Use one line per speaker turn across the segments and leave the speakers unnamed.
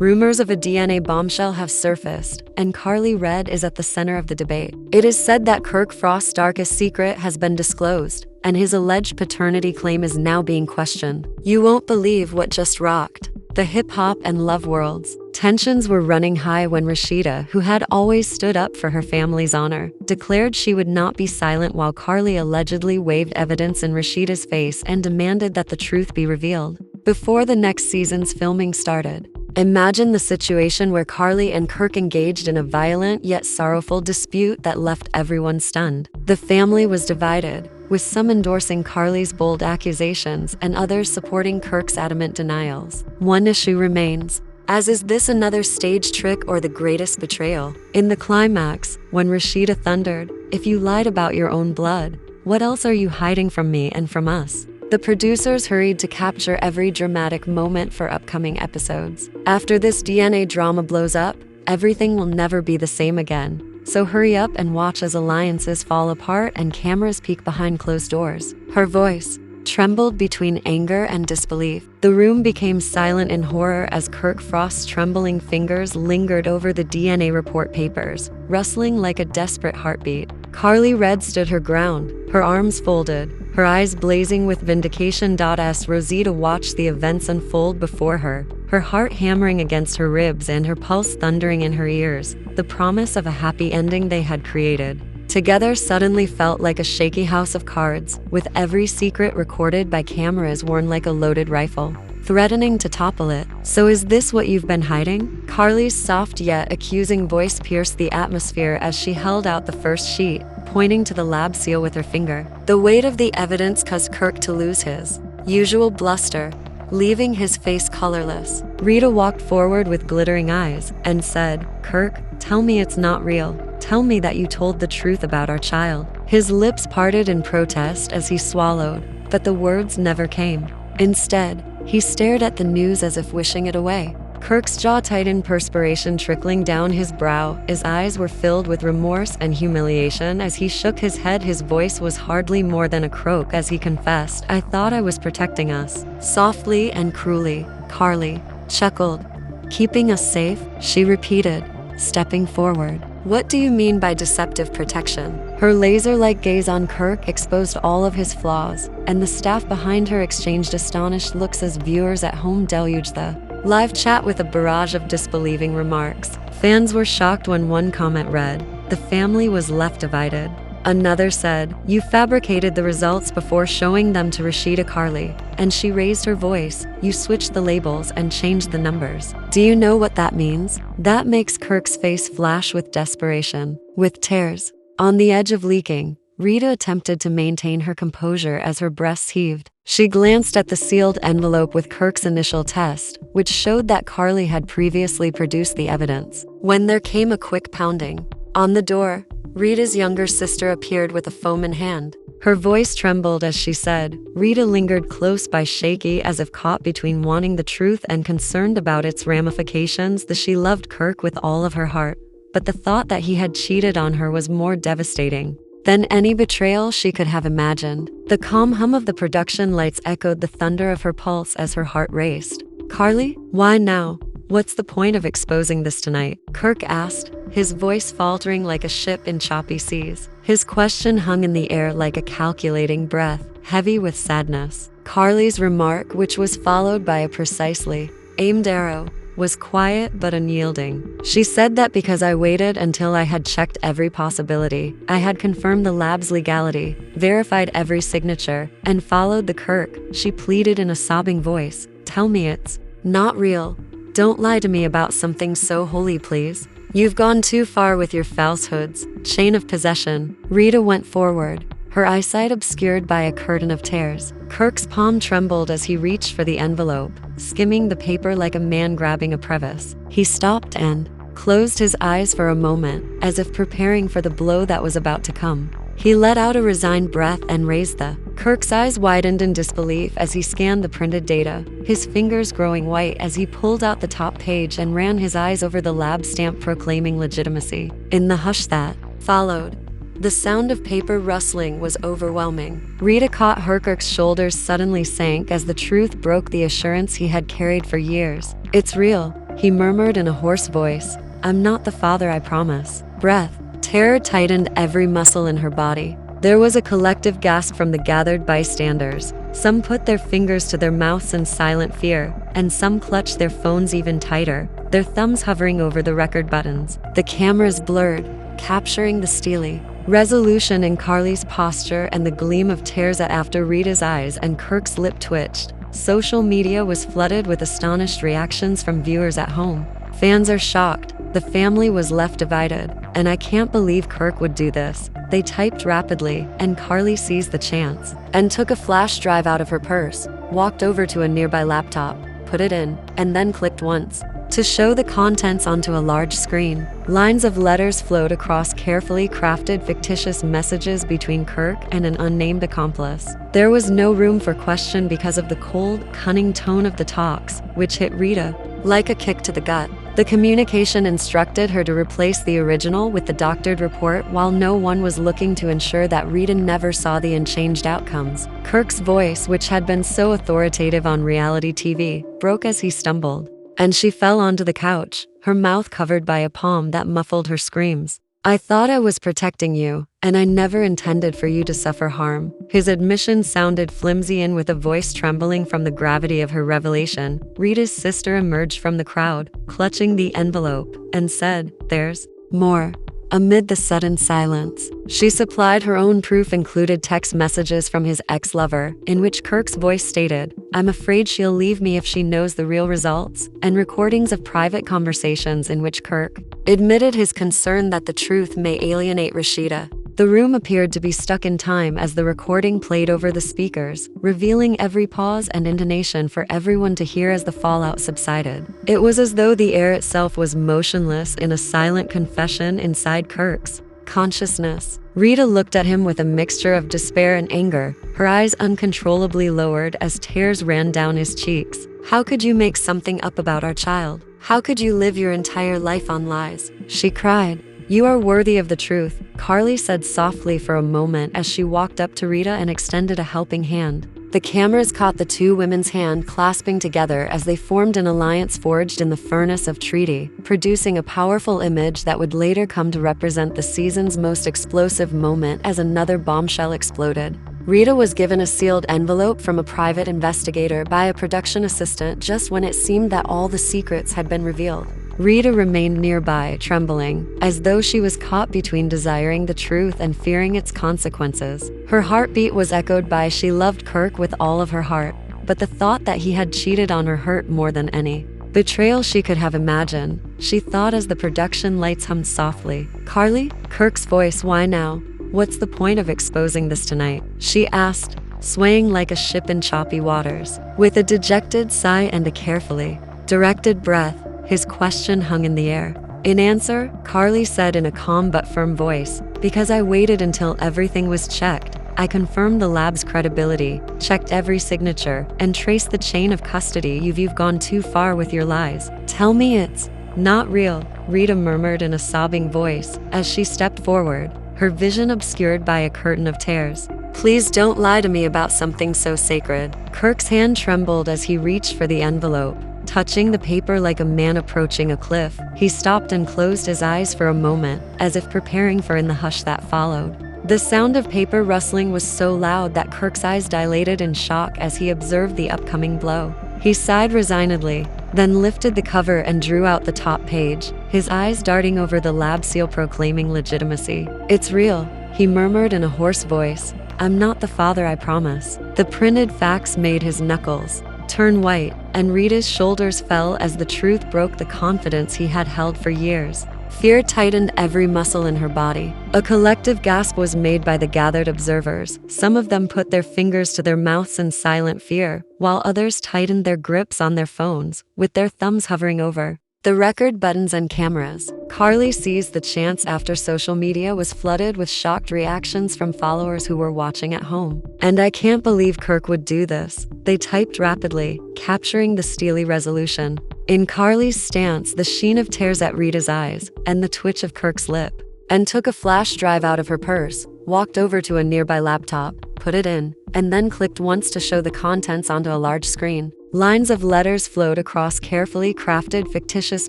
Rumors of a DNA bombshell have surfaced, and Karlie Redd is at the center of the debate. It is said that Kirk Frost's darkest secret has been disclosed, and his alleged paternity claim is now being questioned. You won't believe what just rocked the hip-hop and love worlds. Tensions were running high when Rasheeda, who had always stood up for her family's honor, declared she would not be silent while Karlie allegedly waved evidence in Rasheeda's face and demanded that the truth be revealed before the next season's filming started. Imagine the situation where Karlie and Kirk engaged in a violent yet sorrowful dispute that left everyone stunned. The family was divided, with some endorsing Karlie's bold accusations and others supporting Kirk's adamant denials. One issue remains: is this another stage trick or the greatest betrayal? In the climax, when Rasheeda thundered, "If you lied about your own blood, what else are you hiding from me and from us?" the producers hurried to capture every dramatic moment for upcoming episodes. After this DNA drama blows up, everything will never be the same again. So hurry up and watch as alliances fall apart and cameras peek behind closed doors. Her voice trembled between anger and disbelief. The room became silent in horror as Kirk Frost's trembling fingers lingered over the DNA report papers, rustling like a desperate heartbeat. Karlie Redd stood her ground, her arms folded, her eyes blazing with vindication. As Rasheeda watched the events unfold before her, her heart hammering against her ribs and her pulse thundering in her ears, the promise of a happy ending they had created together suddenly felt like a shaky house of cards, with every secret recorded by cameras worn like a loaded rifle, threatening to topple it. "So is this what you've been hiding?" Karlie's soft yet accusing voice pierced the atmosphere as she held out the first sheet, pointing to the lab seal with her finger. The weight of the evidence caused Kirk to lose his usual bluster, leaving his face colorless. Rita walked forward with glittering eyes and said, "Kirk, tell me it's not real. Tell me that you told the truth about our child." His lips parted in protest as he swallowed, but the words never came. Instead, he stared at the news as if wishing it away. Kirk's jaw tightened, perspiration trickling down his brow. His eyes were filled with remorse and humiliation as he shook his head. His voice was hardly more than a croak as he confessed, "I thought I was protecting us." Softly and cruelly, Karlie chuckled. "Keeping us safe?" she repeated, stepping forward. "What do you mean by deceptive protection?" Her laser-like gaze on Kirk exposed all of his flaws, and the staff behind her exchanged astonished looks as viewers at home deluged the live chat with a barrage of disbelieving remarks. Fans were shocked when one comment read, "The family was left divided." Another said, "You fabricated the results before showing them to Rasheeda." Karlie, and she raised her voice, "You switched the labels and changed the numbers. Do you know what that means?" That makes Kirk's face flash with desperation. With tears on the edge of leaking, Rita attempted to maintain her composure as her breasts heaved. She glanced at the sealed envelope with Kirk's initial test, which showed that Karlie had previously produced the evidence. When there came a quick pounding on the door, Rita's younger sister appeared with a phone in hand. Her voice trembled as she said. Rita lingered close by, shaky as if caught between wanting the truth and concerned about its ramifications. She loved Kirk with all of her heart, but the thought that he had cheated on her was more devastating than any betrayal she could have imagined. The calm hum of the production lights echoed the thunder of her pulse as her heart raced. "Karlie, why now? What's the point of exposing this tonight?" Kirk asked, his voice faltering like a ship in choppy seas. His question hung in the air like a calculating breath, heavy with sadness. Karlie's remark, which was followed by a precisely aimed arrow, was quiet but unyielding. She said that because I waited until I had checked every possibility, I had confirmed the lab's legality, verified every signature, and followed the Kirk. She pleaded in a sobbing voice, "Tell me it's not real. Don't lie to me about something so holy, please. You've gone too far with your falsehoods." Chain of possession. Rita went forward, her eyesight obscured by a curtain of tears. Kirk's palm trembled as he reached for the envelope, skimming the paper like a man grabbing a crevice. He stopped and closed his eyes for a moment, as if preparing for the blow that was about to come. He let out a resigned breath and raised the. Kirk's eyes widened in disbelief as he scanned the printed data, his fingers growing white as he pulled out the top page and ran his eyes over the lab stamp proclaiming legitimacy. In the hush that followed, the sound of paper rustling was overwhelming. Rita caught Kirk's shoulders suddenly sank as the truth broke the assurance he had carried for years. "It's real. he murmured in a hoarse voice. "I'm not the father, I promise." Breath. Terror tightened every muscle in her body. There was a collective gasp from the gathered bystanders. Some put their fingers to their mouths in silent fear, and some clutched their phones even tighter, their thumbs hovering over the record buttons. The cameras blurred, capturing the steely resolution in Karlie's posture and the gleam of tears after Rita's eyes, and Kirk's lip twitched. Social media was flooded with astonished reactions from viewers at home. "Fans are shocked. The family was left divided. And I can't believe Kirk would do this," they typed rapidly, and Karlie seized the chance and took a flash drive out of her purse, walked over to a nearby laptop, put it in, and then clicked once to show the contents onto a large screen. Lines of letters flowed across carefully crafted fictitious messages between Kirk and an unnamed accomplice. There was no room for question because of the cold, cunning tone of the talks, which hit Rita like a kick to the gut. The communication instructed her to replace the original with the doctored report, while no one was looking to ensure that Rita never saw the unchanged outcomes. Kirk's voice, which had been so authoritative on reality TV, broke as he stumbled, and she fell onto the couch, her mouth covered by a palm that muffled her screams. "I thought I was protecting you, and I never intended for you to suffer harm." His admission sounded flimsy, and with a voice trembling from the gravity of her revelation, Rita's sister emerged from the crowd, clutching the envelope, and said, "There's more." Amid the sudden silence, she supplied her own proof, included text messages from his ex-lover, in which Kirk's voice stated, "I'm afraid she'll leave me if she knows the real results," and recordings of private conversations in which Kirk admitted his concern that the truth may alienate Rasheeda. The room appeared to be stuck in time as the recording played over the speakers, revealing every pause and intonation for everyone to hear as the fallout subsided. It was as though the air itself was motionless in a silent confession inside Kirk's consciousness. Rita looked at him with a mixture of despair and anger, her eyes uncontrollably lowered as tears ran down his cheeks. "How could you make something up about our child? How could you live your entire life on lies?" she cried. "You are worthy of the truth," Karlie said softly for a moment as she walked up to Rita and extended a helping hand. The cameras caught the two women's hand clasping together as they formed an alliance forged in the furnace of treaty, producing a powerful image that would later come to represent the season's most explosive moment as another bombshell exploded. Rita was given a sealed envelope from a private investigator by a production assistant just when it seemed that all the secrets had been revealed. Rita remained nearby, trembling, as though she was caught between desiring the truth and fearing its consequences. Her heartbeat was echoed by she loved Kirk with all of her heart, but the thought that he had cheated on her hurt more than any betrayal she could have imagined. She thought as the production lights hummed softly. "Karlie?" Kirk's voice, "Why now? What's the point of exposing this tonight?" she asked, swaying like a ship in choppy waters. With a dejected sigh and a carefully directed breath, his question hung in the air. In answer, Karlie said in a calm but firm voice, "Because I waited until everything was checked. I confirmed the lab's credibility, checked every signature, and traced the chain of custody. You've gone too far with your lies. Tell me it's not real," Rita murmured in a sobbing voice as she stepped forward, her vision obscured by a curtain of tears. "Please don't lie to me about something so sacred." Kirk's hand trembled as he reached for the envelope, touching the paper like a man approaching a cliff. He stopped and closed his eyes for a moment, as if preparing for in the hush that followed. The sound of paper rustling was so loud that Kirk's eyes dilated in shock as he observed the upcoming blow. He sighed resignedly, then lifted the cover and drew out the top page, his eyes darting over the lab seal proclaiming legitimacy. "It's real," he murmured in a hoarse voice. "I'm not the father, I promise." The printed facts made his knuckles turn white, and Rita's shoulders fell as the truth broke the confidence he had held for years. Fear tightened every muscle in her body. A collective gasp was made by the gathered observers. Some of them put their fingers to their mouths in silent fear, while others tightened their grips on their phones, with their thumbs hovering over the record buttons and cameras. Karlie seized the chance after social media was flooded with shocked reactions from followers who were watching at home. "And I can't believe Kirk would do this," they typed rapidly, capturing the steely resolution. In Karlie's stance, the sheen of tears at Rita's eyes, and the twitch of Kirk's lip, and took a flash drive out of her purse, walked over to a nearby laptop, put it in, and then clicked once to show the contents onto a large screen. Lines of letters flowed across carefully crafted fictitious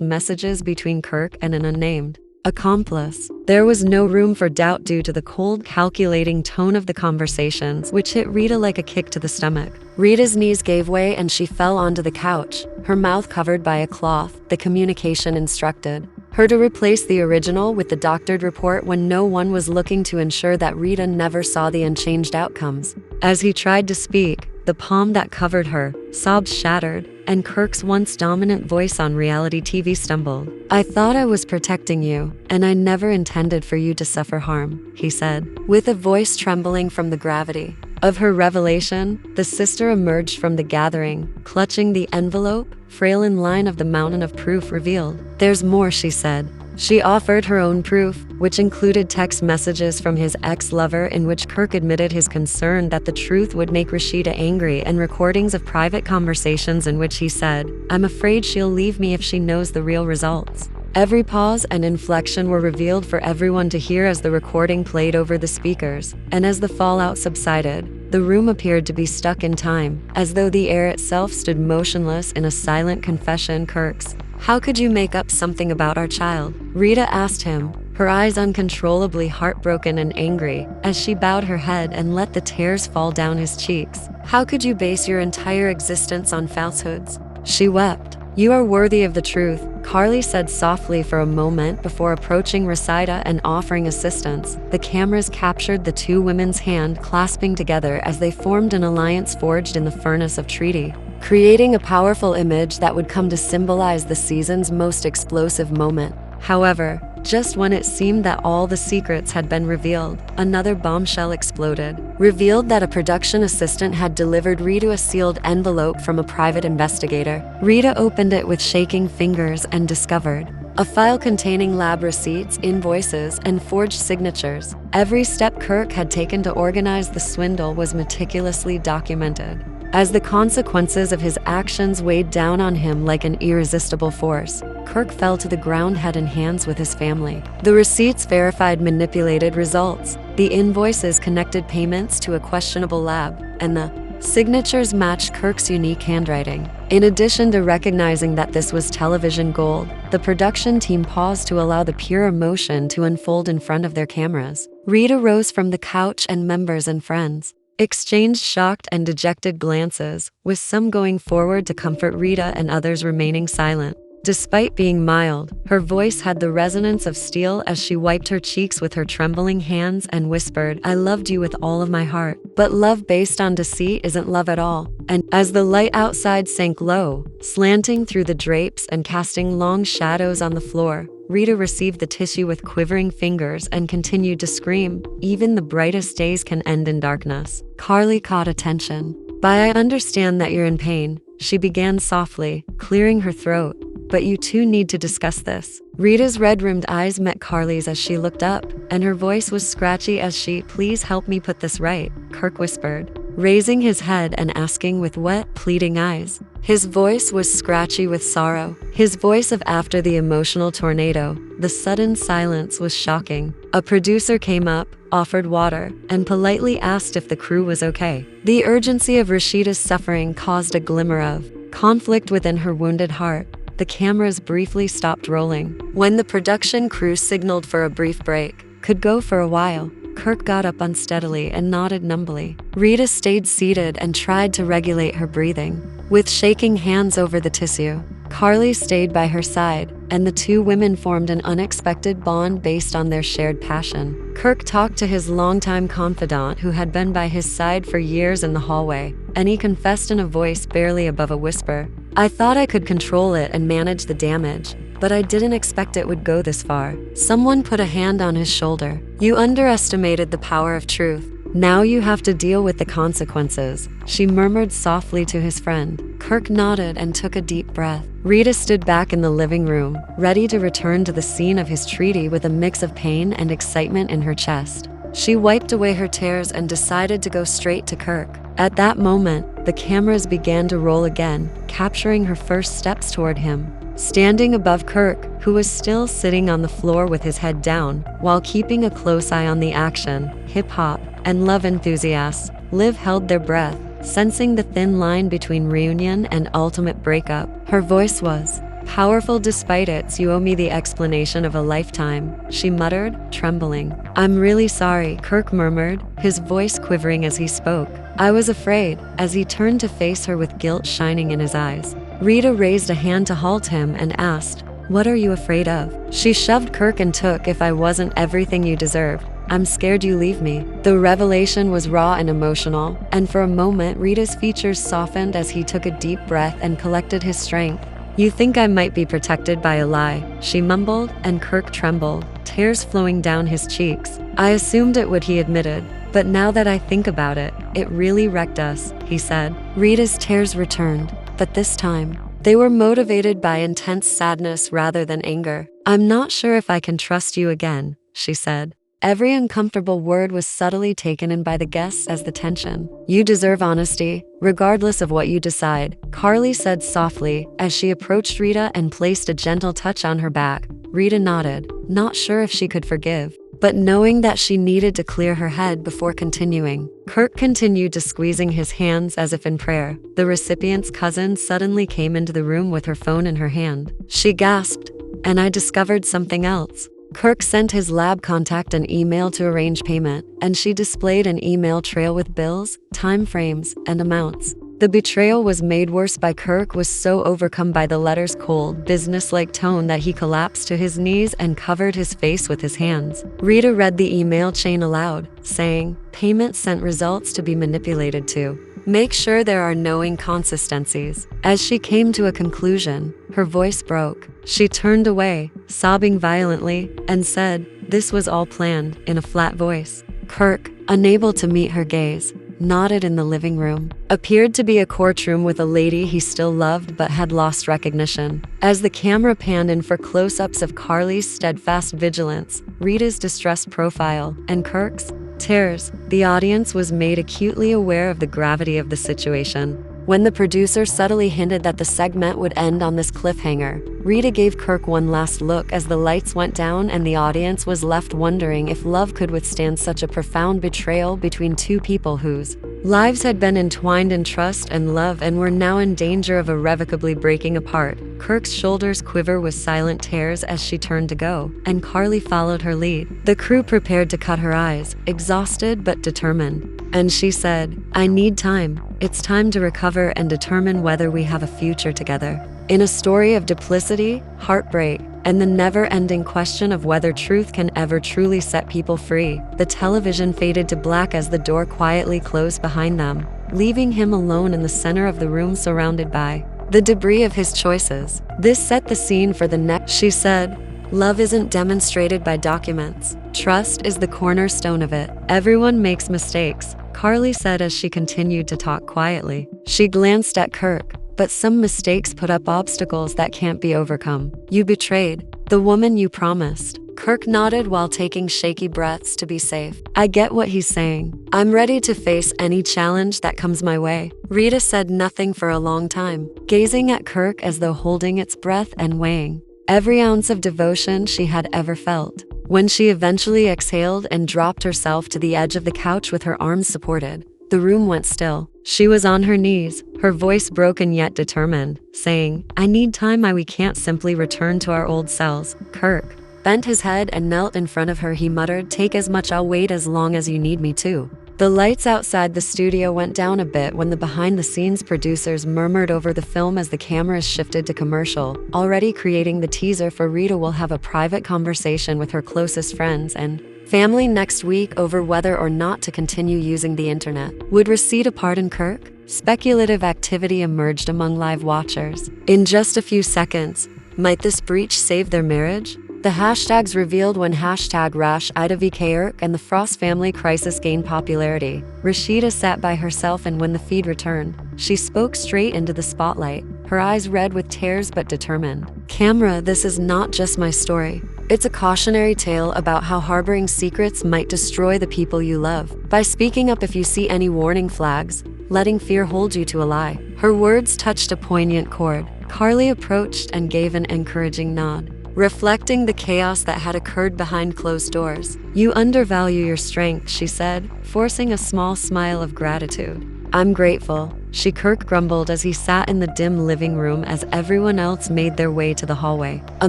messages between Kirk and an unnamed accomplice. There was no room for doubt due to the cold, calculating tone of the conversations, which hit Rita like a kick to the stomach. Rita's knees gave way and she fell onto the couch, her mouth covered by a cloth. The communication instructed her to replace the original with the doctored report when no one was looking, to ensure that Rita never saw the unchanged outcomes. As he tried to speak, the palm that covered her, sobs shattered, and Kirk's once dominant voice on reality TV stumbled. "I thought I was protecting you, and I never intended for you to suffer harm," he said, with a voice trembling from the gravity of her revelation. The sister emerged from the gathering, clutching the envelope, frail in line of the mountain of proof revealed. "There's more," she said. She offered her own proof, which included text messages from his ex-lover in which Kirk admitted his concern that the truth would make Rasheeda angry, and recordings of private conversations in which he said, "I'm afraid she'll leave me if she knows the real results." Every pause and inflection were revealed for everyone to hear as the recording played over the speakers, and as the fallout subsided, the room appeared to be stuck in time, as though the air itself stood motionless in a silent confession. "Kirk's, how could you make up something about our child?" Rita asked him, her eyes uncontrollably heartbroken and angry, as she bowed her head and let the tears fall down his cheeks. "How could you base your entire existence on falsehoods?" She wept. "You are worthy of the truth," Karlie said softly for a moment before approaching Rasheeda and offering assistance. The cameras captured the two women's hand clasping together as they formed an alliance forged in the furnace of treaty, creating a powerful image that would come to symbolize the season's most explosive moment. However, just when it seemed that all the secrets had been revealed, another bombshell exploded, revealed that a production assistant had delivered Rita a sealed envelope from a private investigator. Rita opened it with shaking fingers and discovered a file containing lab receipts, invoices, and forged signatures. Every step Kirk had taken to organize the swindle was meticulously documented. As the consequences of his actions weighed down on him like an irresistible force, Kirk fell to the ground head and hands with his family. The receipts verified manipulated results, the invoices connected payments to a questionable lab, and the signatures matched Kirk's unique handwriting. In addition to recognizing that this was television gold, the production team paused to allow the pure emotion to unfold in front of their cameras. Rita rose from the couch and members and friends exchanged shocked and dejected glances, with some going forward to comfort Rita and others remaining silent. Despite being mild, her voice had the resonance of steel as she wiped her cheeks with her trembling hands and whispered, "I loved you with all of my heart. But love based on deceit isn't love at all." And as the light outside sank low, slanting through the drapes and casting long shadows on the floor, Rita received the tissue with quivering fingers and continued to scream, "Even the brightest days can end in darkness." Karlie caught attention. "I understand that you're in pain," she began softly, clearing her throat. "But you two need to discuss this." Rita's red-rimmed eyes met Karlie's as she looked up, and her voice was scratchy as she, "Please help me put this right," Kirk whispered, raising his head and asking with wet, pleading eyes. His voice was scratchy with sorrow, his voice of after the emotional tornado. The sudden silence was shocking. A producer came up, offered water, and politely asked if the crew was okay. The urgency of Rasheeda's suffering caused a glimmer of conflict within her wounded heart. The cameras briefly stopped rolling. When the production crew signaled for a brief break, could go for a while, Kirk got up unsteadily and nodded numbly. Rita stayed seated and tried to regulate her breathing, with shaking hands over the tissue. Karlie stayed by her side, and the two women formed an unexpected bond based on their shared passion. Kirk talked to his longtime confidant who had been by his side for years in the hallway, and he confessed in a voice barely above a whisper, "I thought I could control it and manage the damage, but I didn't expect it would go this far." Someone put a hand on his shoulder. "You underestimated the power of truth. Now you have to deal with the consequences," she murmured softly to his friend. Kirk nodded and took a deep breath. Rita stood back in the living room, ready to return to the scene of his treaty with a mix of pain and excitement in her chest. She wiped away her tears and decided to go straight to Kirk. At that moment, the cameras began to roll again, capturing her first steps toward him. Standing above Kirk, who was still sitting on the floor with his head down, while keeping a close eye on the action, hip-hop and love enthusiasts, Liv held their breath, sensing the thin line between reunion and ultimate breakup. Her voice was powerful despite its "you owe me the explanation of a lifetime," she muttered, trembling. "I'm really sorry," Kirk murmured, his voice quivering as he spoke. "I was afraid," as he turned to face her with guilt shining in his eyes. Rita raised a hand to halt him and asked, "What are you afraid of?" She shoved Kirk and took, "If I wasn't everything you deserved, I'm scared you leave me." The revelation was raw and emotional, and for a moment Rita's features softened as he took a deep breath and collected his strength. "You think I might be protected by a lie," she mumbled, and Kirk trembled, tears flowing down his cheeks. "I assumed it would," he admitted, "but now that I think about it, it really wrecked us," he said. Rita's tears returned, but this time, they were motivated by intense sadness rather than anger. "I'm not sure if I can trust you again," she said. Every uncomfortable word was subtly taken in by the guests as the tension. "You deserve honesty, regardless of what you decide," Karlie said softly as she approached Rita and placed a gentle touch on her back. Rita nodded, not sure if she could forgive, but knowing that she needed to clear her head before continuing. Kirk continued to squeezing his hands as if in prayer. The recipient's cousin suddenly came into the room with her phone in her hand. She gasped, "And I discovered something else." Kirk sent his lab contact an email to arrange payment, and she displayed an email trail with bills, time frames, and amounts. The betrayal was made worse by Kirk was so overcome by the letter's cold, business-like tone that he collapsed to his knees and covered his face with his hands. Rita read the email chain aloud, saying, "Payment sent, results to be manipulated to. Make sure there are no inconsistencies." As she came to a conclusion, her voice broke. She turned away, sobbing violently, and said, "This was all planned," in a flat voice. Kirk, unable to meet her gaze, nodded in the living room. Appeared to be a courtroom with a lady he still loved but had lost recognition. As the camera panned in for close-ups of Karlie's steadfast vigilance, Rita's distressed profile, and Kirk's tears, the audience was made acutely aware of the gravity of the situation. When the producer subtly hinted that the segment would end on this cliffhanger, Rita gave Kirk one last look as the lights went down and the audience was left wondering if love could withstand such a profound betrayal between two people whose lives had been entwined in trust and love and were now in danger of irrevocably breaking apart. Kirk's shoulders quiver with silent tears as she turned to go, and Karlie followed her lead. The crew prepared to cut her eyes, exhausted but determined. And she said, "I need time. It's time to recover and determine whether we have a future together." In a story of duplicity, heartbreak, and the never-ending question of whether truth can ever truly set people free, the television faded to black as the door quietly closed behind them, leaving him alone in the center of the room surrounded by the debris of his choices. "This set the scene for the next," she said. "Love isn't demonstrated by documents. Trust is the cornerstone of it. Everyone makes mistakes," Karlie said as she continued to talk quietly. She glanced at Kirk, "But some mistakes put up obstacles that can't be overcome. You betrayed the woman you promised." Kirk nodded while taking shaky breaths to be safe. "I get what he's saying. I'm ready to face any challenge that comes my way." Rita said nothing for a long time, gazing at Kirk as though holding its breath and weighing every ounce of devotion she had ever felt. When she eventually exhaled and dropped herself to the edge of the couch with her arms supported, the room went still. She was on her knees, her voice broken yet determined, saying, "I need time. We can't simply return to our old selves." Kirk bent his head and knelt in front of her. He muttered, "Take as much. I'll wait as long as you need me to." The lights outside the studio went down a bit when the behind-the-scenes producers murmured over the film as the cameras shifted to commercial, already creating the teaser for Rita will have a private conversation with her closest friends and family next week over whether or not to continue using the internet. Would Rasheeda pardon Kirk? Speculative activity emerged among live watchers. In just a few seconds, might this breach save their marriage? The hashtags revealed when #RashEdaVKirk and the Frost family crisis gained popularity. Rasheeda sat by herself, and when the feed returned, she spoke straight into the spotlight, her eyes red with tears but determined. "Camera, this is not just my story. It's a cautionary tale about how harboring secrets might destroy the people you love. By speaking up if you see any warning flags, letting fear hold you to a lie." Her words touched a poignant chord. Karlie approached and gave an encouraging nod, reflecting the chaos that had occurred behind closed doors. "You undervalue your strength," she said, forcing a small smile of gratitude. I'm grateful, Kirk grumbled as he sat in the dim living room as everyone else made their way to the hallway. A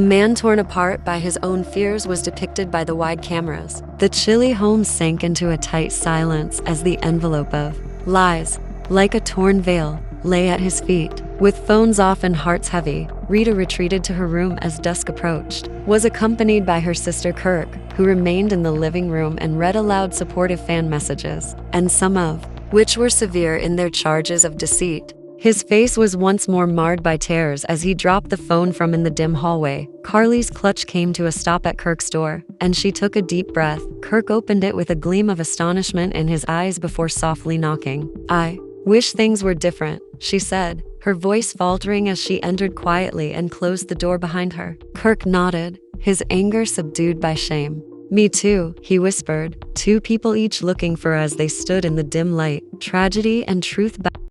man torn apart by his own fears was depicted by the wide cameras. The chilly home sank into a tight silence as the envelope of lies, like a torn veil, lay at his feet. With phones off and hearts heavy, Rita retreated to her room as dusk approached, was accompanied by her sister Kirk, who remained in the living room and read aloud supportive fan messages, and some of which were severe in their charges of deceit. His face was once more marred by tears as he dropped the phone from in the dim hallway. Karlie's clutch came to a stop at Kirk's door, and she took a deep breath. Kirk opened it with a gleam of astonishment in his eyes before softly knocking. "I wish things were different," she said, her voice faltering as she entered quietly and closed the door behind her. Kirk nodded, his anger subdued by shame. "Me too," he whispered, two people each looking for as they stood in the dim light, tragedy and truth